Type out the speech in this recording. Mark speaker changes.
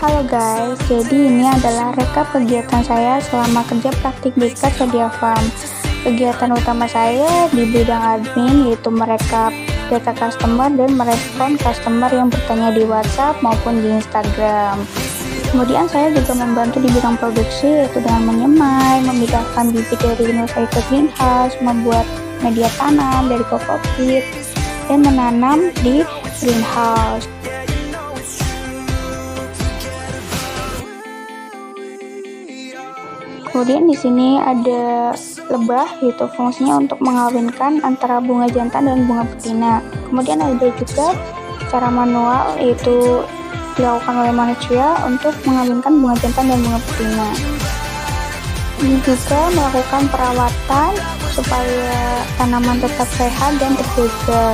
Speaker 1: Halo guys, jadi ini adalah rekap kegiatan saya selama kerja praktik di Kasadia Farm. Kegiatan utama saya di bidang admin yaitu merekap data customer dan merespon customer yang bertanya di WhatsApp maupun di Instagram. Kemudian saya juga membantu di bidang produksi yaitu dengan menyemai, memindahkan bibit dari nursery ke greenhouse, membuat media tanam dari kokopit, dan menanam di greenhouse. Kemudian di sini ada lebah, yaitu fungsinya untuk mengawinkan antara bunga jantan dan bunga betina. Kemudian ada juga cara manual, yaitu dilakukan oleh manusia untuk mengawinkan bunga jantan dan bunga betina. Ini juga melakukan perawatan supaya tanaman tetap sehat dan terjaga.